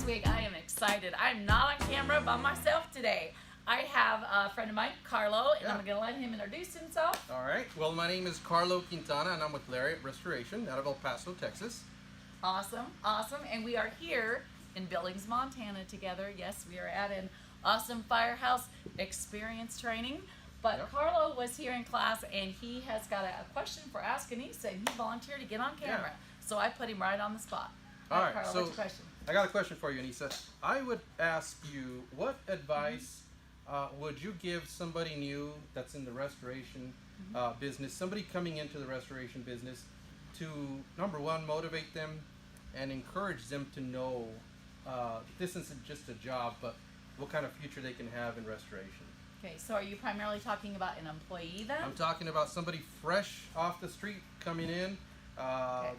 this week I am excited. I'm not on camera by myself today. I have a friend of mine, Carlo, and I'm going to let him introduce himself. All right. Well, my name is Carlo Quintana, and I'm with Lariat Restoration out of El Paso, Texas. Awesome, awesome. And we are here in Billings, Montana together. Yes, we are at an awesome firehouse experience training. But Yep. Carlo was here in class, and he has got a question for Ask Annissa, and he volunteered to get on camera. Yeah. So I put him right on the spot. All right. Carlo, So what's your question? I got a question for you, Annissa. I would ask you, what advice would you give somebody new that's in the restoration business, somebody coming into the restoration business, to, number one, motivate them and encourage them to know this isn't just a job, but what kind of future they can have in restoration? Okay, so are you primarily talking about an employee then? I'm talking about somebody fresh off the street coming in, Okay.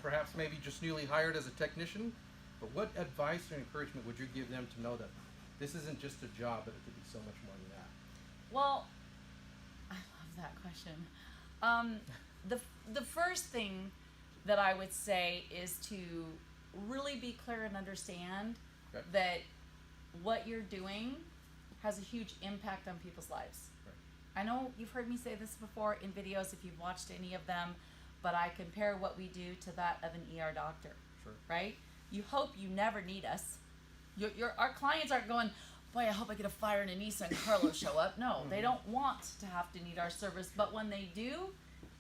perhaps maybe just newly hired as a technician. But what advice or encouragement would you give them to know that this isn't just a job, but it could be so much more than that? Well, I love that question. The first thing that I would say is to really be clear and understand Okay. that what you're doing has a huge impact on people's lives. Right. I know you've heard me say this before in videos if you've watched any of them, but I compare what we do to that of an ER doctor. Sure. Right? You hope you never need us. Our clients aren't going, boy, I hope I get a fire in Annissa and Carlo show up. No, they don't want to have to need our service, but when they do,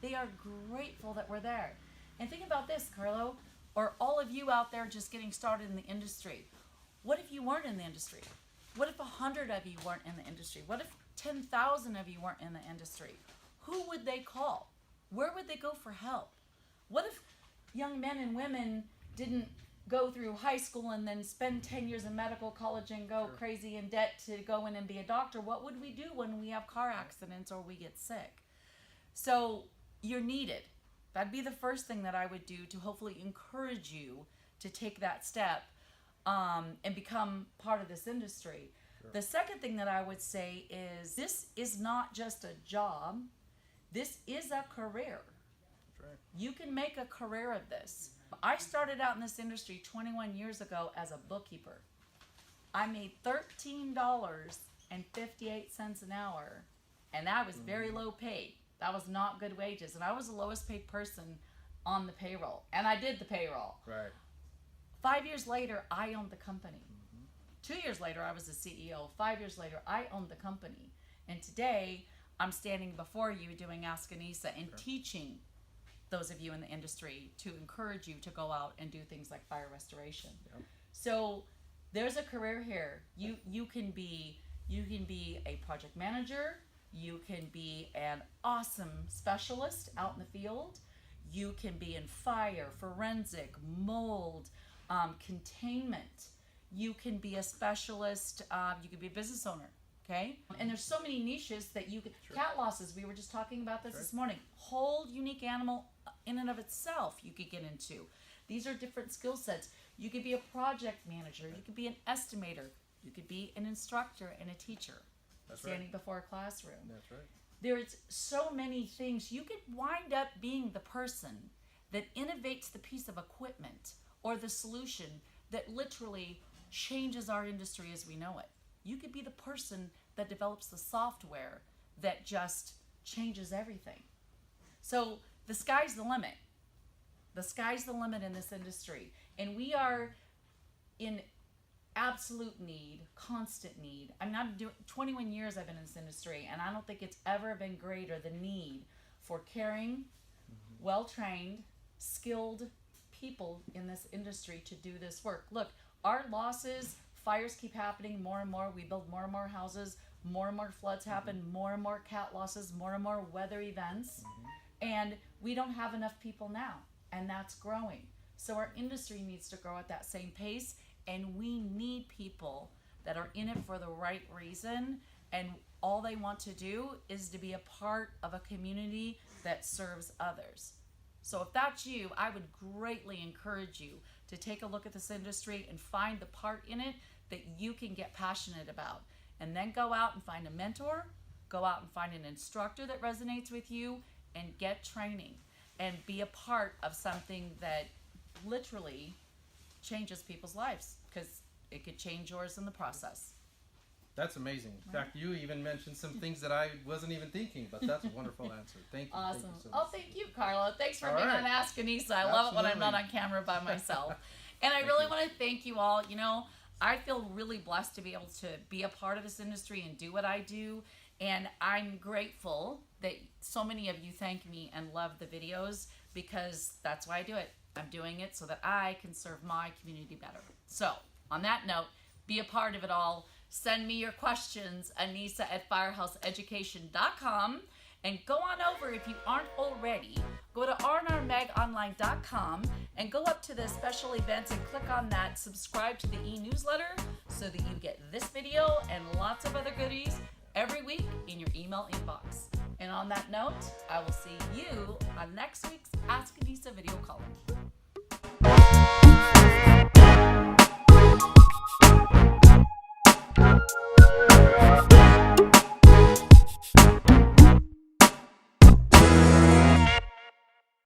they are grateful that we're there. And think about this, Carlo, or all of you out there just getting started in the industry. What if you weren't in the industry? What if 100 of you weren't in the industry? What if 10,000 of you weren't in the industry? Who would they call? Where would they go for help? What if young men and women didn't go through high school and then spend 10 years in medical college and go Sure. crazy in debt to go in and be a doctor? What would we do when we have car accidents or we get sick? So you're needed. That'd be the first thing that I would do to hopefully encourage you to take that step and become part of this industry. Sure. The second thing that I would say is this is not just a job. This is a career. That's right. You can make a career of this. I started out in this industry 21 years ago as a bookkeeper. I made $13.58 an hour, and I was very low paid. That was not good wages, and I was the lowest paid person on the payroll, and I did the payroll. Right. 5 years later, I owned the company. 2 years later, I was the CEO. 5 years later, I owned the company. And today, I'm standing before you doing Ask Annissa and Sure. teaching those of you in the industry to encourage you to go out and do things like fire restoration. Yep. So there's a career here. You can be a project manager. You can be an awesome specialist out in the field. You can be in fire, forensic, mold, containment. You can be a specialist. You could be a business owner. Okay, and there's so many niches that you could. Sure. Cat losses. We were just talking about this Sure. this morning. Whole unique animal in and of itself. You could get into. These are different skill sets. You could be a project manager. You could be an estimator. You could be an instructor and a teacher. That's standing right. before a classroom. That's right. There's so many things. You could wind up being the person that innovates the piece of equipment or the solution that literally changes our industry as we know it. You could be the person that develops the software that just changes everything. So the sky's the limit. The sky's the limit in this industry. And we are in absolute need, constant need. I mean, 21 years I've been in this industry, and I don't think it's ever been greater the need for caring, well-trained, skilled people in this industry to do this work. Look, our losses, fires keep happening more and more. We build more and more houses, more and more floods happen, more and more cat losses, more and more weather events. And we don't have enough people now, and that's growing. So our industry needs to grow at that same pace, and we need people that are in it for the right reason, and all they want to do is to be a part of a community that serves others. So if that's you, I would greatly encourage you to take a look at this industry and find the part in it that you can get passionate about. And then go out and find a mentor, go out and find an instructor that resonates with you, and get training and be a part of something that literally changes people's lives, because it could change yours in the process. That's amazing. In fact, you even mentioned some things that I wasn't even thinking, but that's a wonderful answer. Thank you. Awesome. Thank you so Oh, much. thank you, Carla. Thanks for All being right. on Ask Annissa. I love it when I'm not on Absolutely. camera by myself. And I Thank really you. want to thank you all. You know, I feel really blessed to be able to be a part of this industry and do what I do. And I'm grateful that so many of you thank me and love the videos, because that's why I do it. I'm doing it so that I can serve my community better. So, on that note, be a part of it all. Send me your questions, Annissa@firehouseeducation.com. And go on over, if you aren't already, go to rnrmegonline.com and go up to the special events and click on that subscribe to the e-newsletter so that you get this video and lots of other goodies every week in your email inbox. And on that note, I will see you on next week's Ask Annissa video